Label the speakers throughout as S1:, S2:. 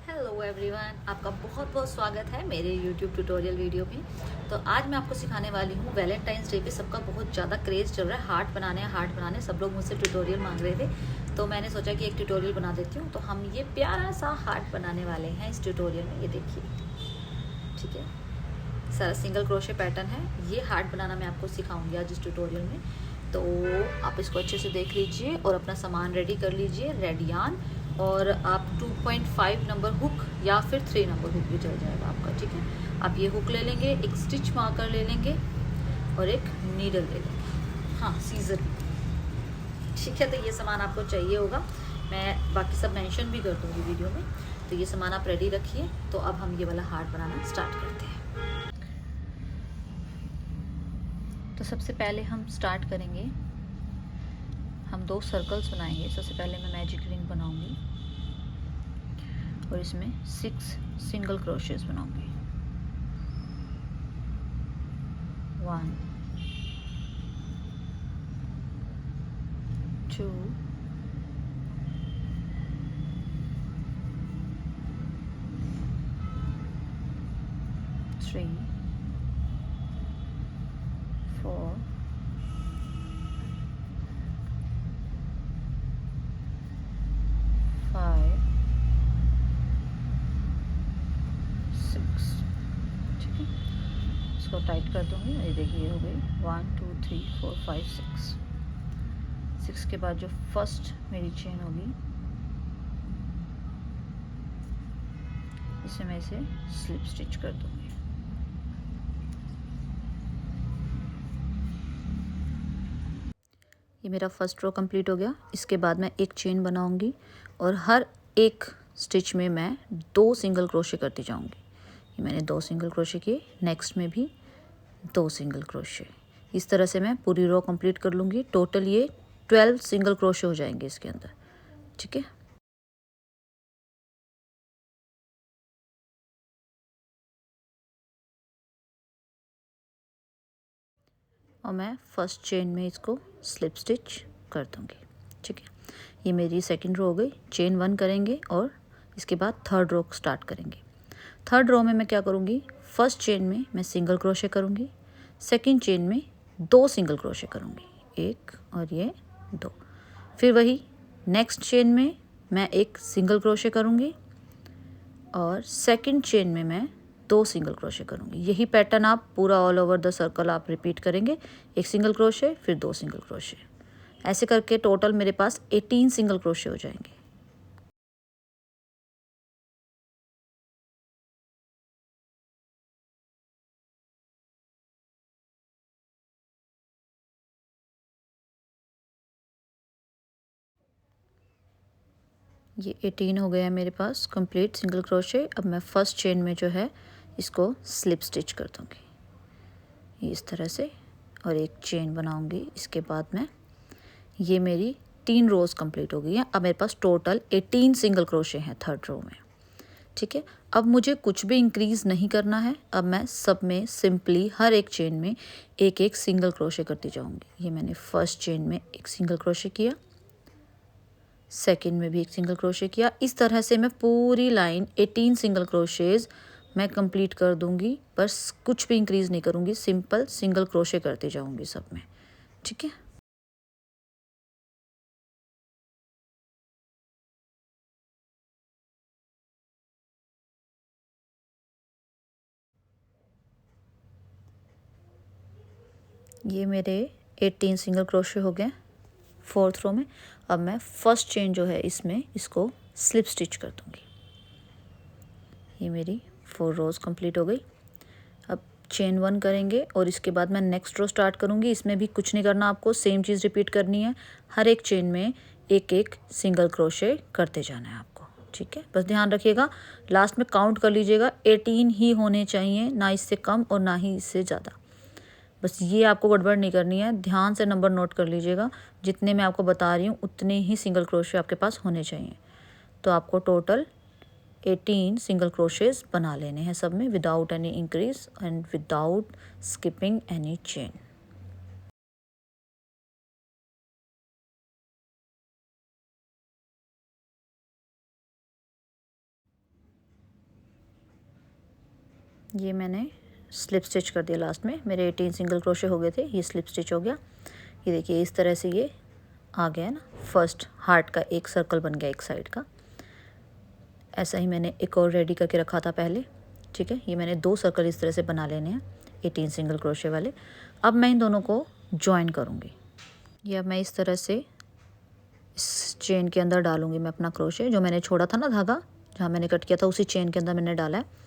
S1: Hello everyone, आपका बहुत बहुत स्वागत है मेरे यूट्यूब ट्यूटोरियल वीडियो में। तो आज मैं आपको सिखाने वाली हूँ, वैलेंटाइंस डे पे सबका बहुत ज़्यादा क्रेज़ चल रहा है हार्ट बनाने। सब लोग मुझसे ट्यूटोरियल मांग रहे थे, तो मैंने सोचा कि एक ट्यूटोरियल बना देती हूँ। तो हम ये प्यारा सा हार्ट बनाने वाले हैं इस ट्यूटोरियल में। ये देखिए, ठीक है, सारा सिंगल क्रोशे पैटर्न है। ये हार्ट बनाना मैं आपको सिखाऊंगी आज इस ट्यूटोरियल में। तो आप इसको अच्छे से देख लीजिए और अपना सामान रेडी कर लीजिए, रेडियान। और आप 2.5 नंबर हुक या फिर 3 नंबर हुक भी चल जाएगा आपका, ठीक है। आप ये हुक ले लेंगे, एक स्टिच मार्कर ले लेंगे और एक नीडल ले लेंगे, हाँ सीजर, ठीक है। तो ये सामान आपको चाहिए होगा, मैं बाकी सब मेंशन भी कर दूँगी वीडियो में। तो ये सामान आप रेडी रखिए। तो अब हम ये वाला हार्ट बनाना स्टार्ट करते हैं। तो सबसे पहले हम स्टार्ट करेंगे, हम 2 सर्कल्स बनाएंगे। सबसे पहले मैं मैजिक रिंग बनाऊंगी और इसमें 6 सिंगल क्रोशेस बनाऊंगी। 1 2 3 4 5 6, ठीक है। इसको टाइट कर दूंगी। ये देखिए, ये हो गई 1 2 3 4 5 6। 6 के बाद जो फर्स्ट मेरी चेन होगी, इसे मैं इसे स्लिप स्टिच कर दूंगी। ये मेरा फर्स्ट रो कंप्लीट हो गया। इसके बाद मैं एक चेन बनाऊंगी और हर एक स्टिच में मैं 2 सिंगल क्रोशे करती जाऊंगी। ये मैंने 2 सिंगल क्रोशे किए, नेक्स्ट में भी 2 सिंगल क्रोशे। इस तरह से मैं पूरी रो कंप्लीट कर लूँगी। टोटल ये 12 सिंगल क्रोशे हो जाएंगे इसके अंदर, ठीक है। और मैं फर्स्ट चेन में इसको स्लिप स्टिच कर दूँगी, ठीक है। ये मेरी सेकंड रो हो गई। चेन 1 करेंगे और इसके बाद थर्ड रो स्टार्ट करेंगे। थर्ड रो में मैं क्या करूँगी, फर्स्ट चेन में मैं सिंगल क्रोशे करूँगी, सेकंड चेन में 2 सिंगल क्रोशे करूँगी, 1 और ये 2। फिर वही नेक्स्ट चेन में मैं एक सिंगल क्रोशे करूँगी और सेकंड चेन में मैं 2 सिंगल क्रोशे करूँगी। यही पैटर्न आप पूरा ऑल ओवर द सर्कल आप रिपीट करेंगे। एक सिंगल क्रोशे, फिर 2 सिंगल क्रोशे, ऐसे करके टोटल मेरे पास 18 सिंगल क्रोशे हो जाएंगे। ये 18 हो गया मेरे पास कंप्लीट सिंगल क्रोशे। अब मैं फर्स्ट चेन में जो है इसको स्लिप स्टिच कर दूँगी इस तरह से और एक चेन बनाऊँगी। इसके बाद मैं ये मेरी 3 रोज़ कंप्लीट हो गई हैं। अब मेरे पास टोटल 18 सिंगल क्रोशे हैं थर्ड रो में, ठीक है। अब मुझे कुछ भी इंक्रीज़ नहीं करना है। अब मैं सब में सिंपली हर एक चेन में एक एक सिंगल क्रोशे करती जाऊँगी। ये मैंने फर्स्ट चेन में एक सिंगल क्रोशे किया, सेकंड में भी एक सिंगल क्रोशे किया। इस तरह से मैं पूरी लाइन 18 सिंगल क्रोशेज मैं कंप्लीट कर दूंगी। बस कुछ भी इंक्रीज़ नहीं करूंगी, सिंपल सिंगल क्रोशे करती जाऊंगी सब में, ठीक है। ये मेरे 18 सिंगल क्रोशे हो गए फोर्थ रो में। अब मैं फर्स्ट चेन जो है इसमें इसको स्लिप स्टिच कर दूंगी। ये मेरी 4 रोज़ कंप्लीट हो गई। अब चेन 1 करेंगे और इसके बाद मैं नेक्स्ट रो स्टार्ट करूँगी। इसमें भी कुछ नहीं करना, आपको सेम चीज़ रिपीट करनी है। हर एक चेन में एक एक सिंगल क्रोशे करते जाना है आपको, ठीक है। बस ध्यान रखिएगा, लास्ट में काउंट कर लीजिएगा, 18 ही होने चाहिए, ना इससे कम और ना ही इससे ज़्यादा। बस ये आपको गड़बड़ नहीं करनी है, ध्यान से नंबर नोट कर लीजिएगा। जितने मैं आपको बता रही हूँ उतने ही सिंगल क्रोशे आपके पास होने चाहिए। तो आपको टोटल 18 सिंगल क्रोशेस बना लेने हैं सब में, without any increase and without skipping any chain. ये मैंने स्लिप स्टिच कर दिया लास्ट में, मेरे 18 सिंगल क्रोशे हो गए थे, ये स्लिप स्टिच हो गया। ये देखिए इस तरह से ये आ गया है ना, फर्स्ट हार्ट का एक सर्कल बन गया एक साइड का। ऐसा ही मैंने एक और रेडी करके रखा था पहले, ठीक है। ये मैंने 2 सर्कल इस तरह से बना लेने हैं 18 सिंगल क्रोशे वाले। अब मैं इन दोनों को जॉइन करूँगी। ये अब मैं इस तरह से इस चेन के अंदर डालूँगी मैं अपना क्रोशे, जो मैंने छोड़ा था ना धागा, जहाँ मैंने कट किया था उसी चेन के अंदर मैंने डाला है।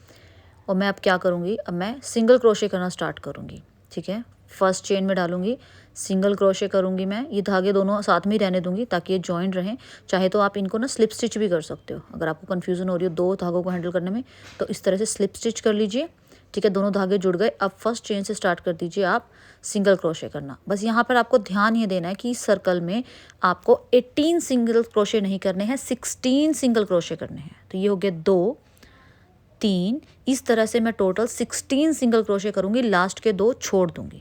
S1: और मैं अब क्या करूँगी, अब मैं सिंगल क्रोशे करना स्टार्ट करूँगी, ठीक है। फर्स्ट चेन में डालूँगी, सिंगल क्रोशे करूँगी मैं। ये धागे दोनों साथ में ही रहने दूँगी ताकि ये जॉइंट रहें। चाहे तो आप इनको ना स्लिप स्टिच भी कर सकते हो, अगर आपको कन्फ्यूज़न हो रही हो 2 धागों को हैंडल करने में, तो इस तरह से स्लिप स्टिच कर लीजिए, ठीक है। दोनों धागे जुड़ गए। अब फर्स्ट चेन से स्टार्ट कर दीजिए आप सिंगल क्रोशे करना। बस यहाँ पर आपको ध्यान ये देना है कि इस सर्कल में आपको 18 सिंगल क्रोशे नहीं करने हैं, 16 सिंगल क्रोशे करने हैं। तो ये हो गया 2, 3, इस तरह से मैं टोटल 16 सिंगल क्रोशे करूँगी, लास्ट के 2 छोड़ दूँगी।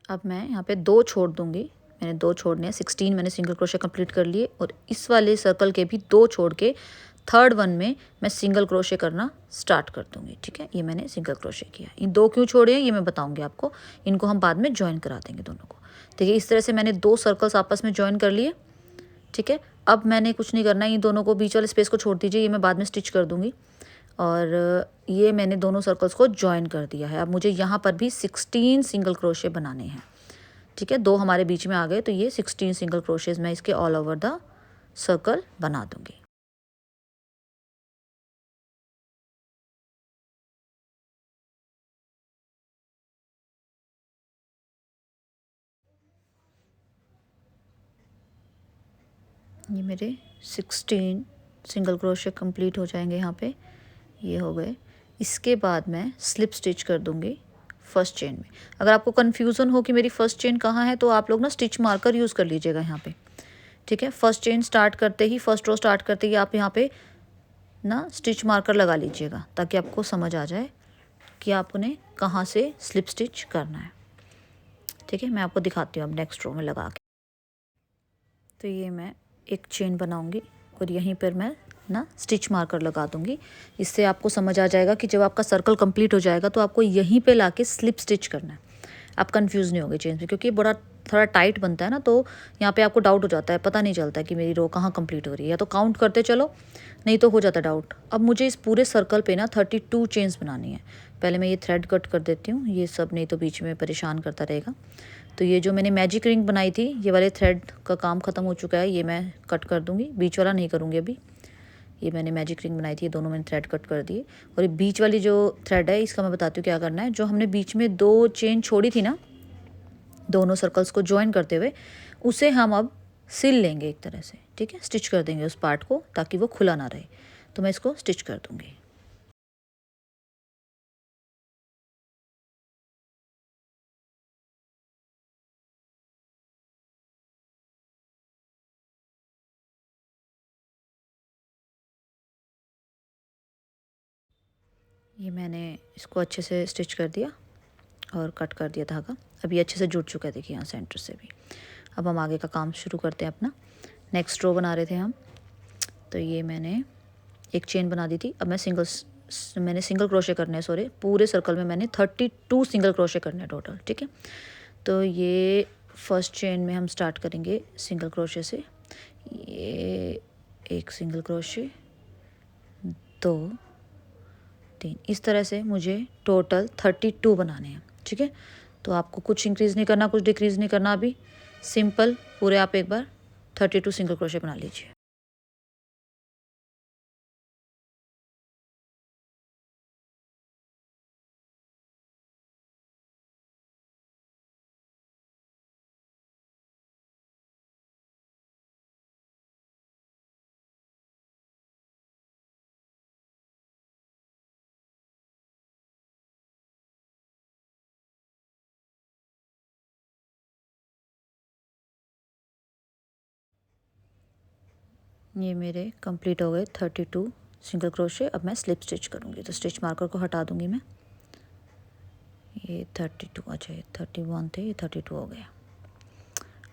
S1: अब मैं यहाँ पे 2 छोड़ दूँगी, मैंने 2 छोड़ने हैं, 16 मैंने सिंगल क्रोशे कंप्लीट कर लिए। और इस वाले सर्कल के भी 2 छोड़ के थर्ड वन में मैं सिंगल क्रोशे करना स्टार्ट कर दूँगी, ठीक है। ये मैंने सिंगल क्रोशे किया। इन 2 क्यों छोड़े हैं ये मैं बताऊँगी आपको, इनको हम बाद में जॉइन करा देंगे दोनों को। देखिए इस तरह से मैंने 2 सर्कल्स आपस में जॉइन कर लिए, ठीक है। अब मैंने कुछ नहीं करना है, इन दोनों को बीच वाले स्पेस को छोड़ दीजिए, ये मैं बाद में स्टिच कर दूँगी। और ये मैंने दोनों सर्कल्स को जॉइन कर दिया है। अब मुझे यहाँ पर भी 16 सिंगल क्रोशे बनाने हैं, ठीक है। 2 हमारे बीच में आ गए, तो ये 16 सिंगल क्रोशेज मैं इसके ऑल ओवर द सर्कल बना दूंगी। ये मेरे 16 सिंगल क्रोशे कंप्लीट हो जाएंगे यहाँ पे, ये हो गए। इसके बाद मैं स्लिप स्टिच कर दूंगी फर्स्ट चेन में। अगर आपको कन्फ्यूज़न हो कि मेरी फर्स्ट चेन कहाँ है, तो आप लोग ना स्टिच मार्कर यूज़ कर लीजिएगा यहाँ पे, ठीक है। फर्स्ट चेन स्टार्ट करते ही, फर्स्ट रो स्टार्ट करते ही आप यहाँ पे ना स्टिच मार्कर लगा लीजिएगा, ताकि आपको समझ आ जाए कि आपने कहाँ से स्लिप स्टिच करना है, ठीक है। मैं आपको दिखाती हूँ अब नेक्स्ट रो में लगा के। तो ये मैं एक चेन बनाऊंगी और यहीं पर मैं ना स्टिच मार्कर लगा दूंगी। इससे आपको समझ आ जाएगा कि जब आपका सर्कल कंप्लीट हो जाएगा तो आपको यहीं पे लाके स्लिप स्टिच करना है। आप कंफ्यूज नहीं होगे चेन में, क्योंकि बड़ा थोड़ा टाइट बनता है ना, तो यहाँ पे आपको डाउट हो जाता है, पता नहीं चलता कि मेरी रो कहाँ कंप्लीट हो रही है। या तो काउंट करते चलो, नहीं तो हो जाता डाउट। अब मुझे इस पूरे सर्कल पे ना 32 चेन्स बनानी है। पहले मैं ये थ्रेड कट कर देती हूँ, ये सब नहीं तो बीच में परेशान करता रहेगा। तो ये जो मैंने मैजिक रिंग बनाई थी, ये वाले थ्रेड का काम ख़त्म हो चुका है, ये मैं कट कर दूँगी, बीच वाला नहीं करूँगी अभी। ये मैंने मैजिक रिंग बनाई थी, ये दोनों मैंने थ्रेड कट कर दिए। और ये बीच वाली जो थ्रेड है, इसका मैं बताती हूँ क्या करना है। जो हमने बीच में 2 चेन छोड़ी थी ना, दोनों सर्कल्स को ज्वाइन करते हुए, उसे हम अब सिल लेंगे एक तरह से, ठीक है। स्टिच कर देंगे उस पार्ट को ताकि वो खुला ना रहे। तो मैं इसको स्टिच कर दूँगी। ये मैंने इसको अच्छे से स्टिच कर दिया और कट कर दिया धागा। अब ये अच्छे से जुड़ चुका है, देखिए यहाँ सेंटर से भी। अब हम आगे का काम शुरू करते हैं अपना। नेक्स्ट रो बना रहे थे हम, तो ये मैंने एक चेन बना दी थी। अब मैंने सिंगल क्रोशे करने हैं, सॉरी, पूरे सर्कल में मैंने 32 सिंगल क्रोशे करने हैं टोटल, ठीक है। तो ये फर्स्ट चेन में हम स्टार्ट करेंगे सिंगल क्रोशे से। ये एक सिंगल क्रोशे, 2, 3, इस तरह से मुझे टोटल 32 बनाने हैं, ठीक है। तो आपको कुछ इंक्रीज़ नहीं करना, कुछ डिक्रीज़ नहीं करना, अभी सिंपल पूरे आप एक बार 32 सिंगल क्रोशे बना लीजिए। ये मेरे कंप्लीट हो गए 32 सिंगल क्रोशे। अब मैं स्लिप स्टिच करूँगी, तो स्टिच मार्कर को हटा दूँगी मैं। ये 32, अच्छा ये 31 थे, ये 32 हो गया।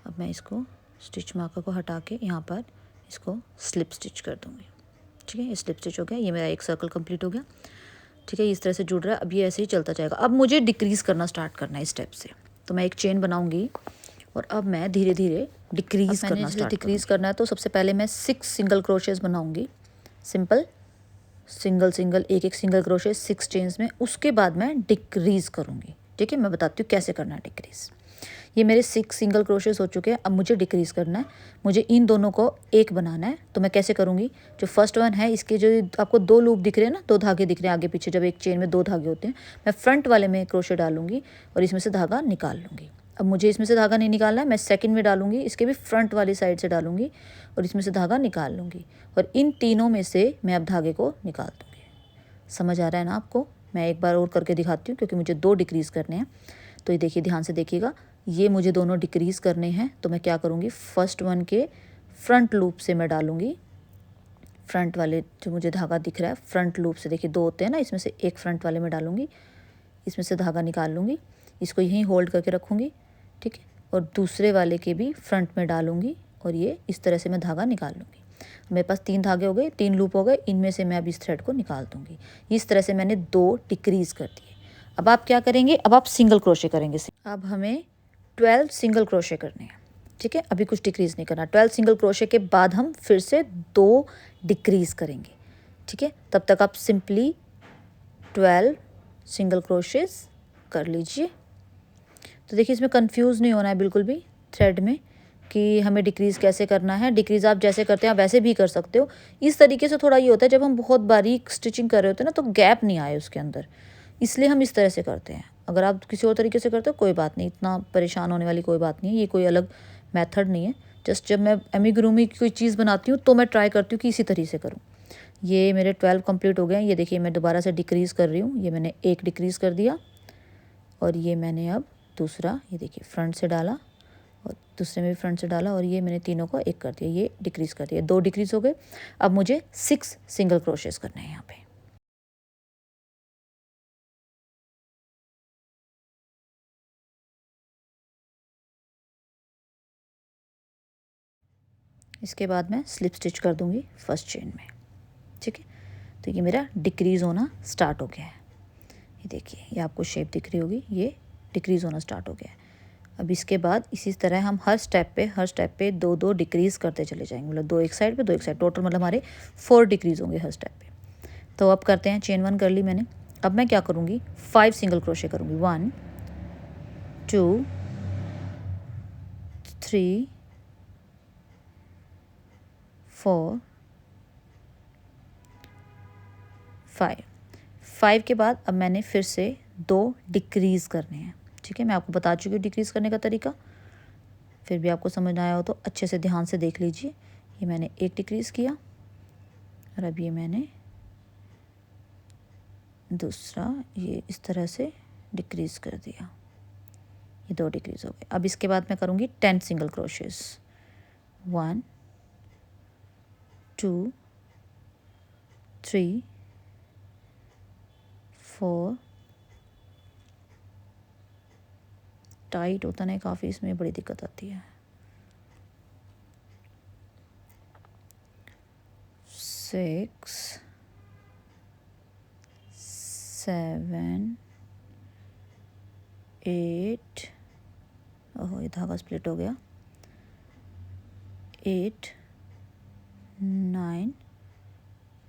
S1: अब मैं इसको स्टिच मार्कर को हटा के यहाँ पर इसको स्लिप स्टिच कर दूँगी। ठीक है, ये स्लिप स्टिच हो गया। ये मेरा एक सर्कल कंप्लीट हो गया। ठीक है, इस तरह से जुड़ रहा है। अब ये ऐसे ही चलता जाएगा। अब मुझे डिक्रीज़ करना स्टार्ट करना है इस स्टेप से, तो मैं एक चेन बनाऊँगी और अब मैं धीरे धीरे डिक्रीज़ करना स्टार्ट। डिक्रीज़ करना है तो सबसे पहले मैं 6 सिंगल क्रोशेस बनाऊँगी, सिंपल सिंगल सिंगल, एक एक सिंगल क्रोशे 6 चेन्स में। उसके बाद मैं डिक्रीज़ करूँगी। ठीक है, मैं बताती हूँ कैसे करना है डिक्रीज़। ये मेरे 6 सिंगल क्रोशेस हो चुके हैं। अब मुझे डिक्रीज़ करना है, मुझे इन दोनों को एक बनाना है। तो मैं कैसे करूँगी, जो फर्स्ट वन है इसके जो आपको 2 लूप दिख रहे हैं ना, 2 धागे दिख रहे हैं आगे पीछे, जब एक चेन में 2 धागे होते हैं, मैं फ्रंट वाले में क्रोशे डालूंगी और इसमें से धागा निकाल लूँगी। अब मुझे इसमें से धागा नहीं निकालना है, मैं सेकंड में डालूंगी, इसके भी फ्रंट वाली साइड से डालूंगी और इसमें से धागा निकाल लूँगी और इन तीनों में से मैं अब धागे को निकाल दूँगी। समझ आ रहा है ना आपको? मैं एक बार और करके दिखाती हूँ क्योंकि मुझे 2 डिक्रीज़ करने हैं। तो ये देखिए, ध्यान से देखिएगा, ये मुझे दोनों डिक्रीज़ करने हैं। तो मैं क्या करूँगी, फर्स्ट वन के फ्रंट लूप से मैं डालूँगी, फ्रंट वाले जो मुझे धागा दिख रहा है फ्रंट लूप से, देखिए 2 होते हैं ना, इसमें से एक फ्रंट वाले में डालूँगी, इसमें से धागा निकाल लूँगी, इसको यहीं होल्ड करके रखूँगी। ठीक है, और दूसरे वाले के भी फ्रंट में डालूँगी और ये इस तरह से मैं धागा निकाल लूँगी। मेरे पास 3 धागे हो गए, 3 लूप हो गए, इनमें से मैं अब इस थ्रेड को निकाल दूँगी। इस तरह से मैंने 2 डिक्रीज़ कर दिए। अब आप क्या करेंगे, अब आप सिंगल क्रोशे करेंगे। अब हमें 12 सिंगल क्रोशे करने हैं। ठीक है, अभी कुछ डिक्रीज़ नहीं करना। 12 सिंगल क्रोशे के बाद हम फिर से 2 डिक्रीज़ करेंगे। ठीक है, तब तक आप सिंपली 12 सिंगल क्रोशेस कर लीजिए। तो देखिए, इसमें कंफ्यूज नहीं होना है बिल्कुल भी थ्रेड में कि हमें डिक्रीज़ कैसे करना है। डिक्रीज़ आप जैसे करते हैं आप वैसे भी कर सकते हो। इस तरीके से थोड़ा ये होता है, जब हम बहुत बारीक स्टिचिंग कर रहे होते हैं ना, तो गैप नहीं आए उसके अंदर, इसलिए हम इस तरह से करते हैं। अगर आप किसी और तरीके से करते हो कोई बात नहीं, इतना परेशान होने वाली कोई बात नहीं है। ये कोई अलग मेथड नहीं है। जस्ट जब मैं एमिगुरुमी की कोई चीज़ बनाती हूँ तो मैं ट्राई करती हूँ कि इसी तरीके से करूँ। ये मेरे 12 कंप्लीट हो गए हैं। ये देखिए, मैं दोबारा से डिक्रीज़ कर रही हूँ। ये मैंने एक डिक्रीज़ कर दिया और ये मैंने अब दूसरा, ये देखिए, फ्रंट से डाला और दूसरे में भी फ्रंट से डाला और ये मैंने तीनों को एक कर दिया, ये डिक्रीज़ कर दिया। 2 डिक्रीज़ हो गए। अब मुझे 6 सिंगल क्रोशेस करने हैं यहाँ पे। इसके बाद मैं स्लिप स्टिच कर दूंगी फर्स्ट चेन में। ठीक है, तो ये मेरा डिक्रीज़ होना स्टार्ट हो गया है। ये देखिए, ये आपको शेप दिख रही होगी, ये डिक्रीज़ होना स्टार्ट हो गया है। अब इसके बाद इसी तरह हम हर स्टेप पे 2-2 डिक्रीज़ करते चले जाएंगे, मतलब 2 एक साइड पे 2 एक साइड, टोटल मतलब हमारे 4 डिक्रीज़ होंगे हर स्टेप पे। तो अब करते हैं, चेन 1 कर ली मैंने। अब मैं क्या करूँगी, 5 सिंगल क्रोशे करूँगी। 1 2 3 4 5 के बाद अब मैंने फिर से 2 डिक्रीज़ करने हैं। ठीक है, मैं आपको बता चुकी हूँ डिक्रीज़ करने का तरीका, फिर भी आपको समझ ना आया हो तो अच्छे से ध्यान से देख लीजिए। ये मैंने एक डिक्रीज़ किया और अब ये मैंने दूसरा, ये इस तरह से डिक्रीज़ कर दिया। ये 2 डिक्रीज़ हो गए। अब इसके बाद मैं करूँगी 10 सिंगल क्रोशेस। 1 2 3 4, टाइट होता नहीं काफ़ी, इसमें बड़ी दिक्कत आती है। 6 7 8, ओहो ये धागा स्प्लिट हो गया, 8 9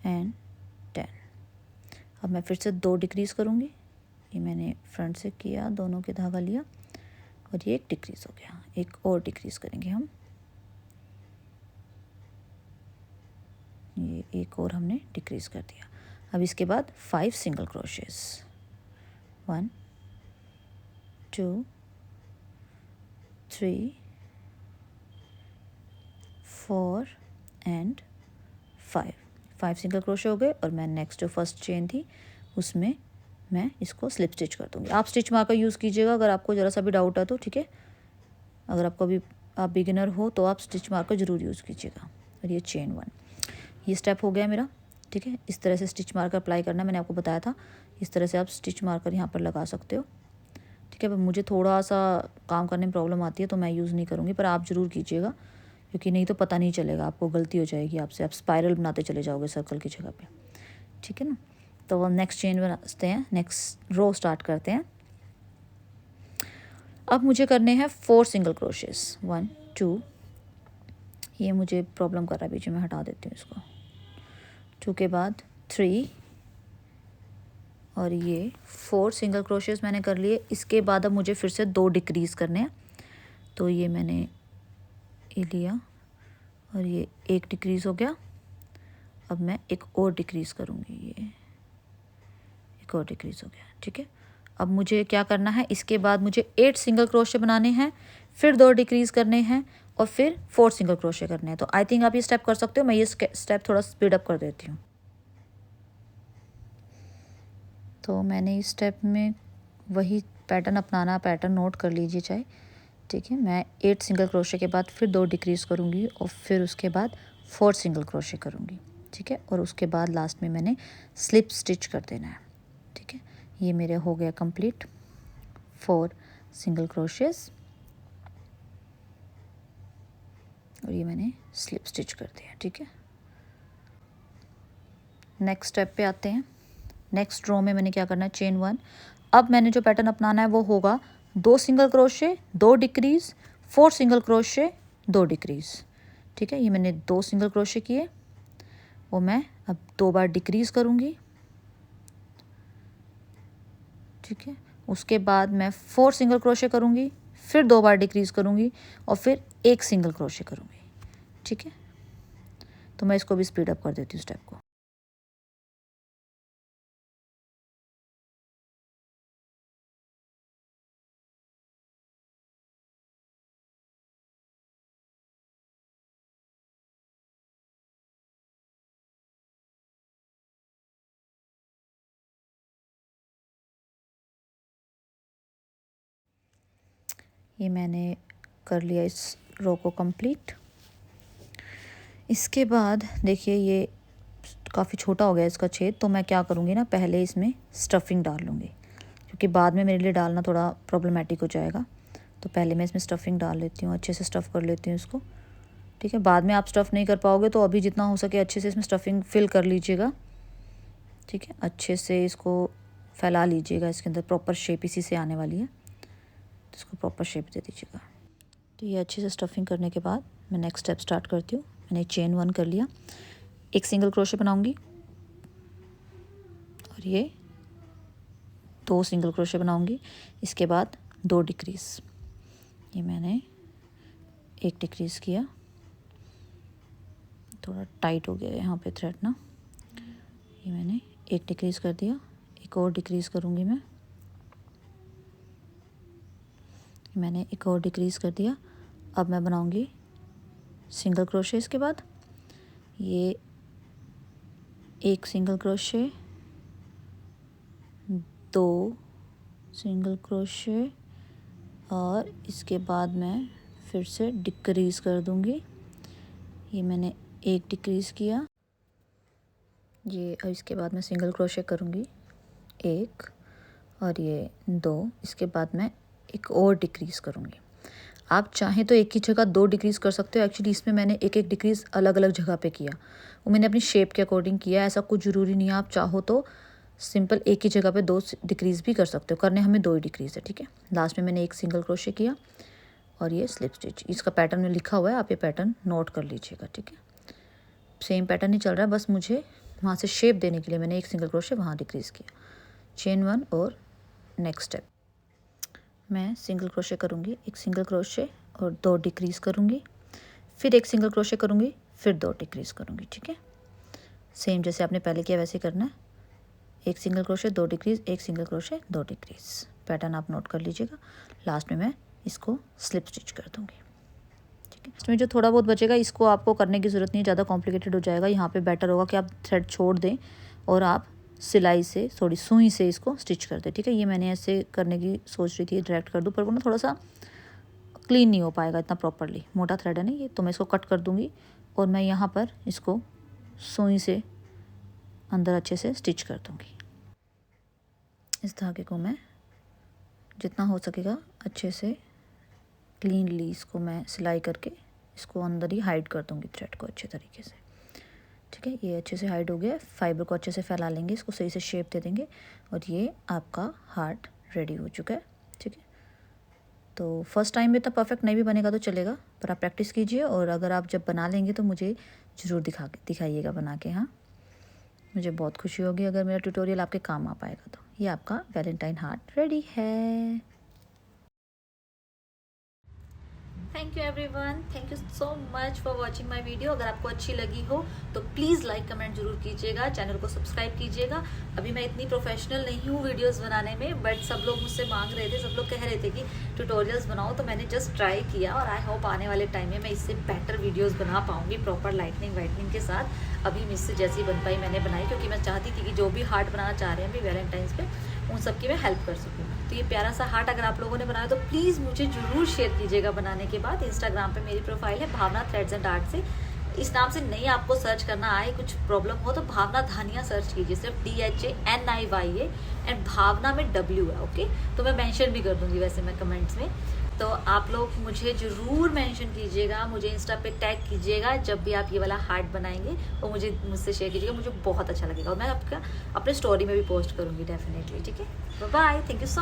S1: एंड 10। अब मैं फिर से 2 डिक्रीज़ करूँगी। ये मैंने फ्रंट से किया, दोनों के धागा लिया और ये एक डिक्रीज़ हो गया। एक और डिक्रीज़ करेंगे हम, ये एक और हमने डिक्रीज़ कर दिया। अब इसके बाद 5 single crochets. 1 2 3 4 and 5 single crochet हो गए और मैं नेक्स्ट जो फर्स्ट चेन थी उसमें मैं इसको स्लिप स्टिच कर दूँगी। आप स्टिच मार्कर यूज़ कीजिएगा अगर आपको ज़रा सा भी डाउट है तो, ठीक है। अगर आपको अभी आप बिगिनर हो तो आप स्टिच मार्कर ज़रूर यूज़ कीजिएगा। और ये चेन 1, ये स्टेप हो गया मेरा। ठीक है, इस तरह से स्टिच मार्कर अप्लाई करना, मैंने आपको बताया था। इस तरह से आप स्टिच मार्कर यहाँ पर लगा सकते हो। ठीक है, मुझे थोड़ा सा काम करने में प्रॉब्लम आती है तो मैं यूज़ नहीं करूँगी, पर आप ज़रूर कीजिएगा, क्योंकि नहीं तो पता नहीं चलेगा, आपको गलती हो जाएगी आपसे, आप स्पाइरल बनाते चले जाओगे सर्कल की जगह पे। ठीक है ना, तो वो नेक्स्ट चेन बनाते हैं, नेक्स्ट रो स्टार्ट करते हैं। अब मुझे करने हैं 4 सिंगल क्रोशेस, 1 2, ये मुझे प्रॉब्लम कर रहा है बीच में, हटा देती हूँ इसको। 2 के बाद 3 और ये 4 सिंगल क्रोशेस मैंने कर लिए। इसके बाद अब मुझे फिर से 2 डिक्रीज़ करने हैं, तो ये मैंने ये लिया और ये 1 डिक्रीज़ हो गया। अब मैं एक और डिक्रीज़ करूँगी, ये एक और डिक्रीज़ हो गया। ठीक है, अब मुझे क्या करना है, इसके बाद मुझे 8 सिंगल क्रोशे बनाने हैं, फिर 2 डिक्रीज़ करने हैं और फिर 4 सिंगल क्रोशे करने हैं। तो आई थिंक आप ये स्टेप कर सकते हो, मैं ये स्टेप थोड़ा स्पीड अप कर देती हूँ। तो मैंने इस स्टेप में वही पैटर्न अपनाना, पैटर्न नोट कर लीजिए चाहे। ठीक है, मैं 8 सिंगल क्रोशे के बाद फिर 2 डिक्रीज़ करूँगी और फिर उसके बाद 4 सिंगल क्रोशे करूँगी। ठीक है, और उसके बाद लास्ट में मैंने स्लिप स्टिच कर देना है। ठीक है, ये मेरे हो गया कंप्लीट 4 सिंगल क्रोशेस और ये मैंने स्लिप स्टिच कर दिया। ठीक है, नेक्स्ट स्टेप पे आते हैं। नेक्स्ट रो में मैंने क्या करना है, चेन 1। अब मैंने जो पैटर्न अपनाना है वो होगा 2 single crochet, 2 decrease, 4 single crochet, 2 decrease. ठीक है, ये मैंने 2 सिंगल क्रोशे किए और मैं अब 2 बार डिक्रीज़ करूँगी। ठीक है, उसके बाद मैं 4 सिंगल क्रोशे करूँगी, फिर 2 बार डिक्रीज़ करूँगी और फिर 1 सिंगल क्रोशे करूँगी। ठीक है, तो मैं इसको भी स्पीड अप कर देती हूँ स्टेप को। ये मैंने कर लिया इस रो को कंप्लीट। इसके बाद देखिए ये काफ़ी छोटा हो गया इसका छेद, तो मैं क्या करूँगी ना, पहले इसमें स्टफिंग डाल लूँगी, क्योंकि बाद में मेरे लिए डालना थोड़ा प्रॉब्लमेटिक हो जाएगा। तो पहले मैं इसमें स्टफिंग डाल लेती हूँ, अच्छे से स्टफ़ कर लेती हूँ इसको। ठीक है, बाद में आप स्टफ़ नहीं कर पाओगे तो अभी जितना हो सके अच्छे से इसमें स्टफिंग फिल कर लीजिएगा। ठीक है, अच्छे से इसको फैला लीजिएगा, इसके अंदर प्रॉपर शेप इसी से आने वाली है, तो इसको प्रॉपर शेप दे दीजिएगा। तो ये अच्छे से स्टफिंग करने के बाद मैं नेक्स्ट स्टेप स्टार्ट करती हूँ। मैंने चेन 1 कर लिया, एक सिंगल क्रोशे बनाऊंगी और ये 2 सिंगल क्रोशे बनाऊंगी। इसके बाद 2 डिक्रीज़, ये मैंने 1 डिक्रीज़ किया, थोड़ा टाइट हो गया यहाँ पे थ्रेड ना, ये मैंने 1 डिक्रीज़ कर दिया, एक और डिक्रीज़ करूँगी मैंने एक और डिक्रीज़ कर दिया। अब मैं बनाऊँगी सिंगल क्रोशे, इसके बाद ये 1 सिंगल क्रोशे, 2 सिंगल क्रोशे और इसके बाद मैं फिर से डिक्रीज़ कर दूँगी। ये मैंने 1 डिक्रीज़ किया, ये और इसके बाद मैं सिंगल क्रोशे करूँगी 1 और ये 2, इसके बाद मैं एक और डिक्रीज़ करूँगी। आप चाहें तो एक ही जगह 2 डिक्रीज़ कर सकते हो। एक्चुअली इसमें मैंने एक एक डिक्रीज़ अलग अलग जगह पे किया, वो मैंने अपनी शेप के अकॉर्डिंग किया, ऐसा कुछ ज़रूरी नहीं है। आप चाहो तो सिंपल एक ही जगह पे 2 डिक्रीज़ भी कर सकते हो, करने हमें 2 ही डिक्रीज़ है। ठीक है, लास्ट में मैंने 1 सिंगल क्रोशे किया और ये स्लिप स्टिच, इसका पैटर्न में लिखा हुआ है, आप ये पैटर्न नोट कर लीजिएगा। ठीक है, सेम पैटर्न ही चल रहा है, बस मुझे वहाँ से शेप देने के लिए मैंने 1 सिंगल क्रोशे वहाँ डिक्रीज़ किया। चेन 1 और नेक्स्ट स्टेप मैं सिंगल क्रोशे करूँगी, 1 सिंगल क्रोशे और 2 डिक्रीज़ करूँगी, फिर 1 सिंगल क्रोशे करूँगी, फिर 2 डिक्रीज़ करूँगी। ठीक है, सेम जैसे आपने पहले किया वैसे करना है, 1 single crochet, 2 decrease, 1 single crochet, 2 decrease, pattern आप नोट कर लीजिएगा। लास्ट में मैं इसको स्लिप स्टिच कर दूँगी। ठीक है, इसमें जो थोड़ा बहुत बचेगा इसको आपको करने की ज़रूरत नहीं है, ज़्यादा कॉम्प्लिकेटेड हो जाएगा। यहाँ पे बेटर होगा कि आप थ्रेड छोड़ दें और आप सिलाई से थोड़ी सुई से इसको स्टिच कर दें। ठीक है, ये मैंने ऐसे करने की सोच रही थी, डायरेक्ट कर दूँ, पर वो ना थोड़ा सा क्लीन नहीं हो पाएगा इतना प्रॉपरली, मोटा थ्रेड है ना ये, तो मैं इसको कट कर दूँगी और मैं यहाँ पर इसको सुई से अंदर अच्छे से स्टिच कर दूँगी। इस धागे को मैं जितना हो सकेगा अच्छे से क्लीनली इसको मैं सिलाई करके इसको अंदर ही हाइड कर दूँगी थ्रेड को अच्छे तरीके से। ठीक है, ये अच्छे से हाइड हो गया। फाइबर को अच्छे से फैला लेंगे, इसको सही से शेप दे देंगे और ये आपका हार्ट रेडी हो चुका है। ठीक है, तो फर्स्ट टाइम में इतना परफेक्ट नहीं भी बनेगा तो चलेगा, पर आप प्रैक्टिस कीजिए और अगर आप जब बना लेंगे तो मुझे ज़रूर दिखाइएगा बना के। हाँ, मुझे बहुत खुशी होगी अगर मेरा ट्यूटोरियल आपके काम आ पाएगा। तो ये आपका वैलेंटाइन हार्ट रेडी है। Thank you everyone, thank you so much for watching my video. अगर आपको अच्छी लगी हो तो प्लीज़ लाइक कमेंट जरूर कीजिएगा, चैनल को सब्सक्राइब कीजिएगा। अभी मैं इतनी प्रोफेशनल नहीं हूँ वीडियोस बनाने में, बट सब लोग मुझसे मांग रहे थे, सब लोग कह रहे थे कि ट्यूटोरियल्स बनाओ, तो मैंने जस्ट ट्राई किया और आई होप आने वाले टाइम में मैं इससे बेटर वीडियोज़ बना पाऊँगी प्रॉपर लाइटनिंग वाइटनिंग के साथ। अभी मुझसे जैसी बन पाई मैंने बनाई, क्योंकि मैं चाहती थी कि जो भी हार्ट बनाना चाह रहे हैं अभी वैलेंटाइंस पे, उन सब की मैं हेल्प कर सकूँ। तो ये प्यारा सा हार्ट अगर आप लोगों ने बनाया तो प्लीज़ मुझे ज़रूर शेयर कीजिएगा बनाने के बाद। इंस्टाग्राम पे मेरी प्रोफाइल है भावना थ्रेड्स एंड आर्ट से, इस नाम से नहीं आपको सर्च करना आए, कुछ प्रॉब्लम हो तो भावना धानिया सर्च कीजिए, सिर्फ DHANIYA एंड भावना में W है। ओके, तो मैं मेंशन भी कर दूंगी वैसे मैं कमेंट्स में, तो आप लोग मुझे ज़रूर मेंशन कीजिएगा, मुझे इंस्टा पे टैग कीजिएगा जब भी आप ये वाला हार्ट बनाएंगे और मुझसे शेयर कीजिएगा, मुझे बहुत अच्छा लगेगा और मैं आपका अपने स्टोरी में भी पोस्ट करूँगी डेफिनेटली। ठीक है, बाय, थैंक यू सो